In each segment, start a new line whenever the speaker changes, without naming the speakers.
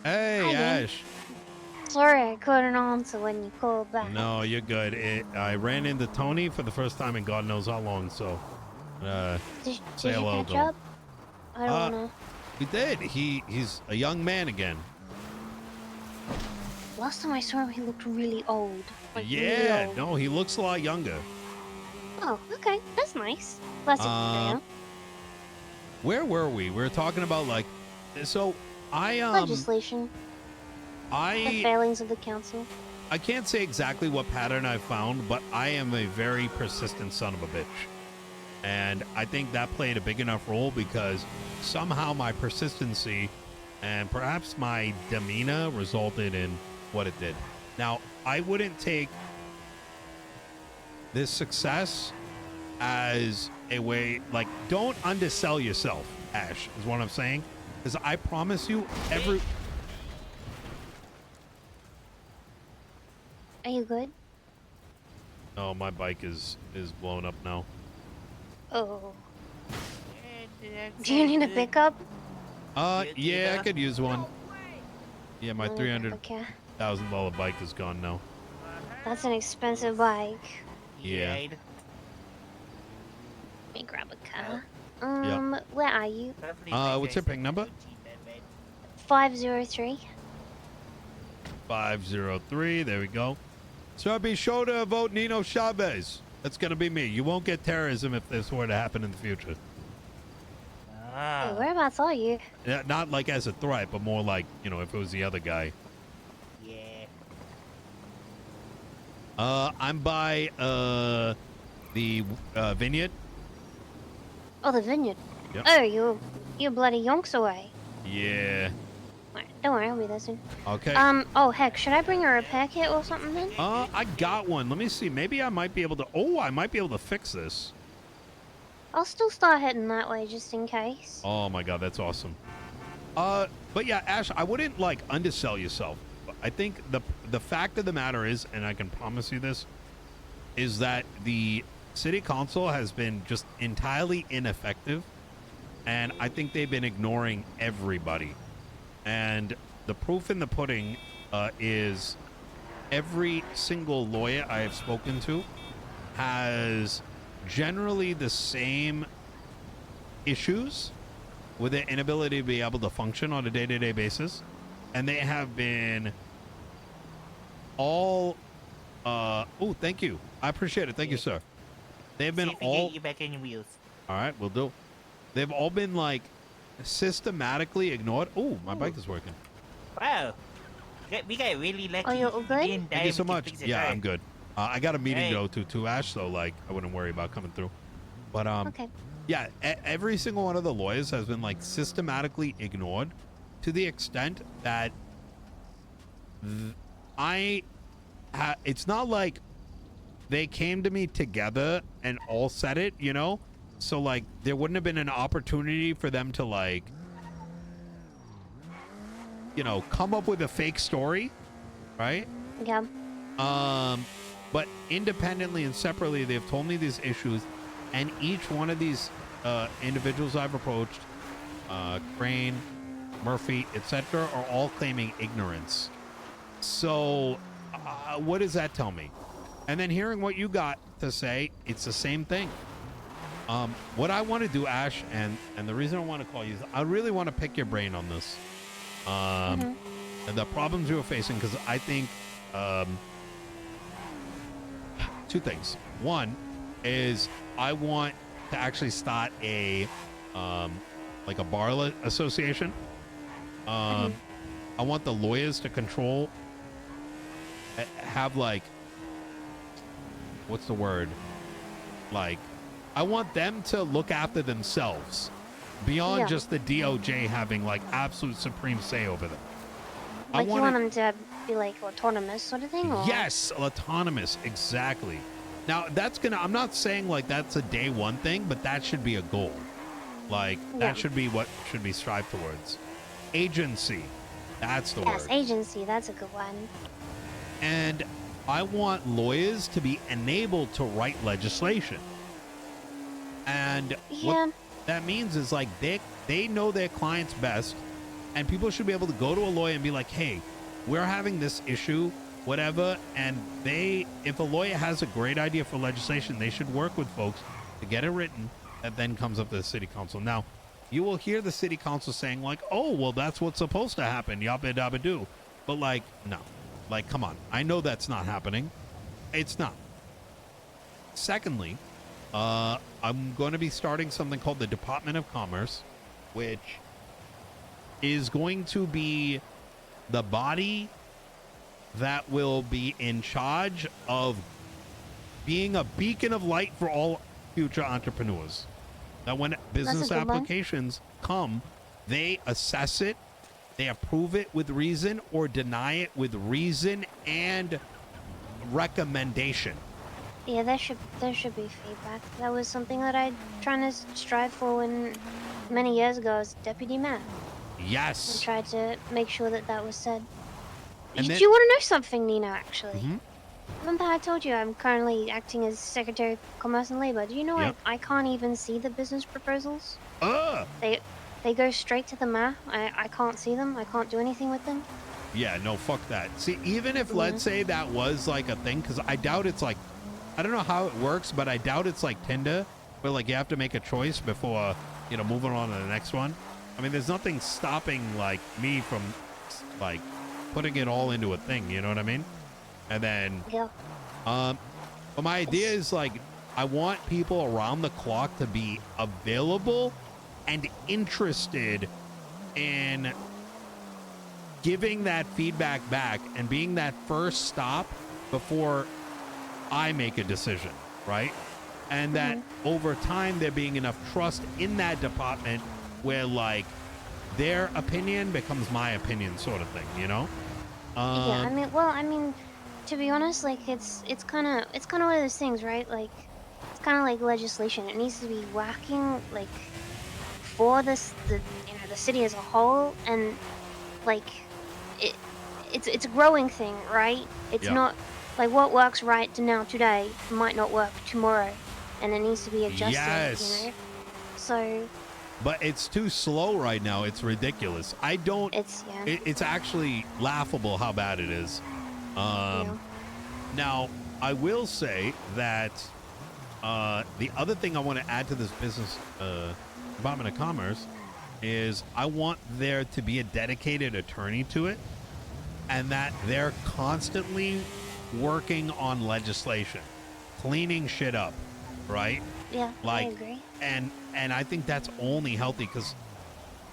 Hey,
Hi, gang.
Ash.
Sorry I couldn't answer when you called back.
No, you're good. I ran into Tony for the first time in God knows how long, so uh, say
Did you
hello
catch
to him.
up? I don't
Uh,
wanna.
we did. He's a young man again.
Last time I saw him, he looked really old. Like, really
Yeah,
old.
no, he looks a lot younger.
Oh, okay. That's nice. Glad to
Um,
hear.
where were we? We were talking about like, so I
Legislation. The
I
failings of the council.
I can't say exactly what pattern I found, but I am a very persistent son of a bitch. And I think that played a big enough role because somehow my persistency and perhaps my demeanor resulted in what it did. Now, I wouldn't take this success as a way, like, don't undersell yourself, Ash, is what I'm saying. Because I promise you,
Are you good?
Oh, my bike is blown up now.
Oh. Do you need a pickup?
Yeah, I could use one. Yeah, my
Let me grab a car.
$300,000 bike is gone now.
That's an expensive bike.
Yeah.
Let me grab a car.
Yep.
Where are you?
What's your ping number?
503.
503. There we go. So be sure to vote Nino Chavez. That's going to be me. You won't get terrorism if this were to happen in the future.
Hey, whereabouts are you?
Not like as a threat, but more like, if it was the other guy.
Yeah.
I'm by the vineyard.
Oh, the vineyard.
Yep.
Oh, you're bloody yonks away.
Yeah.
Alright, don't worry, I'll be there soon.
Okay.
Oh heck, should I bring a repair kit or something then?
I got one. Let me see. Maybe I might be able to. Oh, I might be able to fix this.
I'll still start heading that way just in case.
Oh my god, that's awesome. But yeah, Ash, I wouldn't like undersell yourself. I think the fact of the matter is, and I can promise you this, is that the city council has been just entirely ineffective, and I think they've been ignoring everybody. And the proof in the pudding is every single lawyer I have spoken to has generally the same issues with their inability to be able to function on a day-to-day basis, and they have been all oh, thank you, I appreciate it, thank you, sir. They've been all
Get you back on your wheels.
all right, we'll do. They've all been like systematically ignored. Oh, my bike is working.
Wow. We got really lucky.
Oh, you're all good?
Thank you so much. Yeah, I'm good. I got a meeting
Hey.
to go to Ash, so like I wouldn't worry about coming through. But
Okay.
yeah, every single one of the lawyers has been like systematically ignored to the extent that it's not like they came to me together and all said it, so like there wouldn't have been an opportunity for them to like come up with a fake story, right?
Yeah.
But independently and separately, they've told me these issues, and each one of these individuals I've approached, Crane, Murphy, etc., are all claiming ignorance. So, what does that tell me? And then hearing what you got to say, it's the same thing. What I want to do, Ash, and the reason I want to call you is I really want to pick your brain on this. And the problems you were facing, because I think two things. One is I want to actually start a like a bar association. I want the lawyers to control, have like, what's the word? Like, I want them to look after themselves beyond just the DOJ having like absolute supreme say over them.
Like you want them to be like autonomous sort of thing? Or?
Yes, autonomous, exactly. Now that's I'm not saying like that's a day one thing, but that should be a goal. Like that should be what should be strived towards. Agency, that's the word.
Yes, agency, that's a good one.
And I want lawyers to be enabled to write legislation. And what that means is like they know their clients best, And people should be able to go to a lawyer and be like, hey, we're having this issue, whatever. And if a lawyer has a great idea for legislation, they should work with folks to get it written that then comes up to the city council. Now, you will hear the city council saying like, oh, well, that's what's supposed to happen. Yabba dabba do. But like, no, like, come on. I know that's not happening. It's not. Secondly, I'm going to be starting something called the Department of Commerce, which is going to be the body that will be in charge of being a beacon of light for all future entrepreneurs. That when business applications come, they assess it, they approve it with reason or deny it with reason and recommendation.
Yeah, there should be feedback. That was something that I trying to strive for when many years ago as deputy mayor.
Yes.
I tried to make sure that that was said.
And
Do
then-
you want to know something, Nino, actually?
Mhm.
Remember I told you I'm currently acting as Secretary of Commerce and Labor. Do you know
Yep.
I can't even see the business proposals?
Ugh.
They go straight to the mayor. I can't see them. I can't do anything with them.
Yeah, no, fuck that. See, even if, let's say that was like a thing, because I doubt it's like, I don't know how it works, but I doubt it's like Tinder, where like you have to make a choice before, moving on to the next one. I mean, there's nothing stopping like me from like putting it all into a thing, you know what I mean? And then,
Yeah.
but my idea is like, I want people around the clock to be available and interested in giving that feedback back and being that first stop before I make a decision, right? And that over time there being enough trust in that department where like their opinion becomes my opinion, sort of thing,
Yeah, I mean, to be honest, like it's kind of one of those things, right? Like it's kind of like legislation. It needs to be working like for the city as a whole, and like it's a growing thing, right? It's not like what works right today might not work tomorrow, and it needs to be adjusted.
Yes.
So.
But it's too slow right now. It's ridiculous. I don't.
It's
It's actually laughable how bad it is. Now, I will say that the other thing I want to add to this business Department of Commerce is I want there to be a dedicated attorney to it, and that they're constantly working on legislation, cleaning shit up, right?
Yeah,
Like,
I agree.
And I think that's only healthy because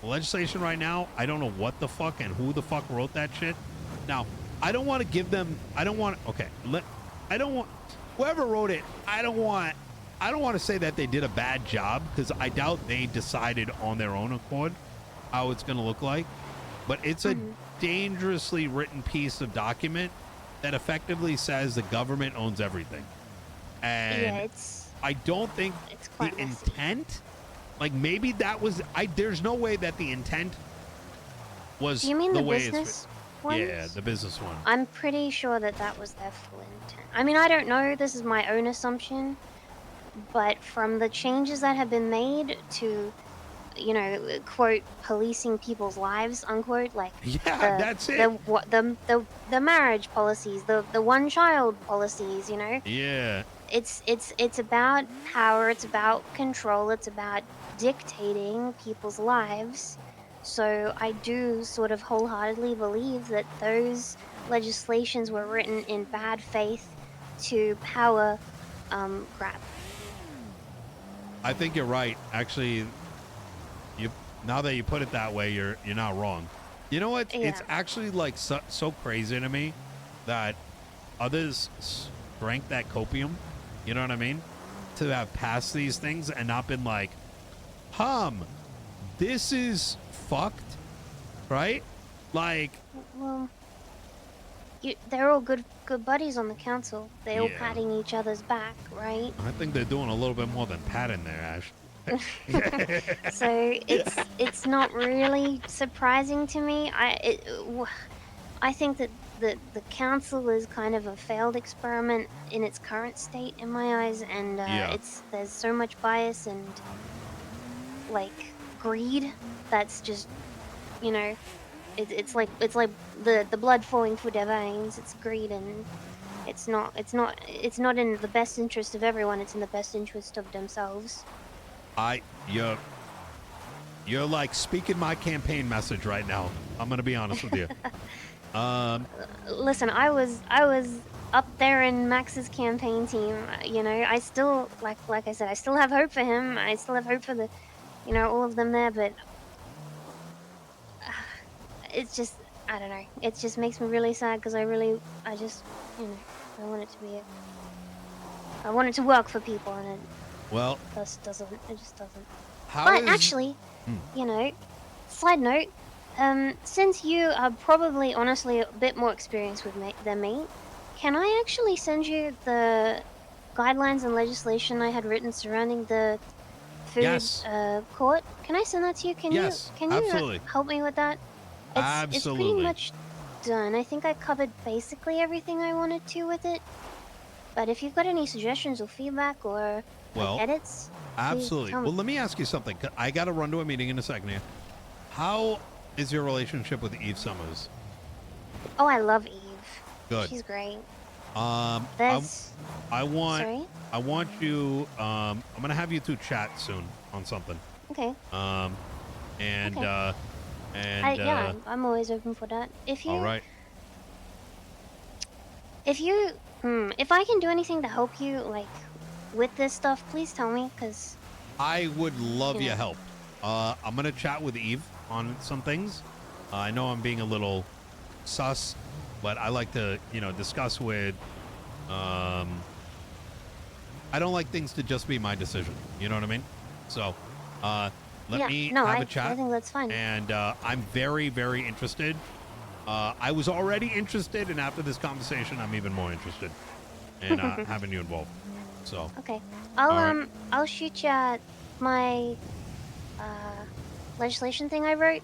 legislation right now, I don't know what the fuck and who the fuck wrote that shit. Now, I don't want to give them. I don't want. Okay, I don't want whoever wrote it. I don't want to say that they did a bad job because I doubt they decided on their own accord how it's going to look like. But it's a dangerously written piece of document that effectively says the government owns everything. And
Yeah, it's
I don't think
it's
the
quite messy.
intent, like maybe that was, there's no way that the intent was
Do you mean
the
the
way
business ones?
Yeah, the business one.
I'm pretty sure that was their full intent. I mean, I don't know. This is my own assumption, but from the changes that have been made to, quote, policing people's lives, unquote, like
Yeah, that's it.
the marriage policies, the one child policies,
Yeah.
It's about power, it's about control, it's about dictating people's lives. So I do sort of wholeheartedly believe that those legislations were written in bad faith to power grab.
I think you're right. Actually, now that you put it that way, you're not wrong. You know what?
Yeah.
It's actually like so crazy to me that others drank that copium. You know what I mean? To have passed these things and not been like, this is fucked, right? Like,
Well, they're all good buddies on the council. They're all
Yeah.
patting each other's back, right?
I think they're doing a little bit more than patting there, Ash.
So it's not really surprising to me. I think that the council is kind of a failed experiment in its current state in my eyes, and
Yeah.
there's so much bias and like greed that's just you know, it's like the blood flowing through their veins. It's greed, and it's not in the best interest of everyone. It's in the best interest of themselves.
You're like speaking my campaign message right now. I'm gonna be honest with you.
Listen, I was up there in Max's campaign team. You know, I still like I said, I still have hope for him. I still have hope for the, you know, all of them there. But it's just, I don't know. It just makes me really sad because I just, you know, I want it to be, I want it to work for people, and it just doesn't. It just doesn't. But actually, you know, side note. Since you are probably, honestly, a bit more experienced with than me, can I actually send you the guidelines and legislation I had written surrounding the food court? Can I send that to you? Can you
absolutely.
Help me with that? It's pretty much done. I think I covered basically everything I wanted to with it. But if you've got any suggestions or feedback or edits,
absolutely.
Tell me.
Well, let me ask you something. I got to run to a meeting in a second here. How is your relationship with Eve Summers?
Oh, I love Eve.
Good.
She's great.
I want
Sorry?
I want you I'm gonna have you two chat soon on something.
Okay.
Yeah,
I'm always open for that. If you
all right.
If I can do anything to help you, like, with this stuff, please tell me, because
I would love your help. I'm gonna chat with Eve on some things. I know I'm being a little sus, but I like to, you know, discuss with. I don't like things to just be my decision. You know what I mean? So, let me have a chat.
I think that's fine.
And I'm very, very interested. I was already interested, and after this conversation, I'm even more interested in having you involved. So.
Okay, I'll shoot you my legislation thing I wrote.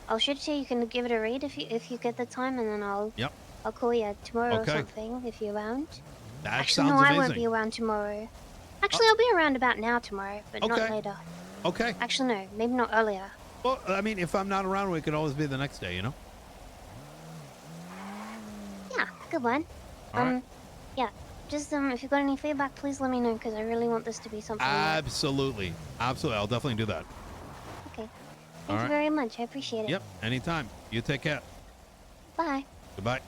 I'll shoot it to you. You can give it a read if you get the time, and then I'll call you tomorrow or something if you're around. Actually, no, I won't be around tomorrow. Actually, I'll be around about now tomorrow, but not later.
Okay.
Actually, no, maybe not earlier.
Well, I mean, if I'm not around, we could always be the next day, you know?
Yeah, good one.
All right.
Yeah, just if you've got any feedback, please let me know, because I really want this to be something.
Absolutely. Absolutely. I'll definitely do that.
Okay. Thank you very much. I appreciate it.
Yep. Anytime. You take care.
Bye.
Goodbye.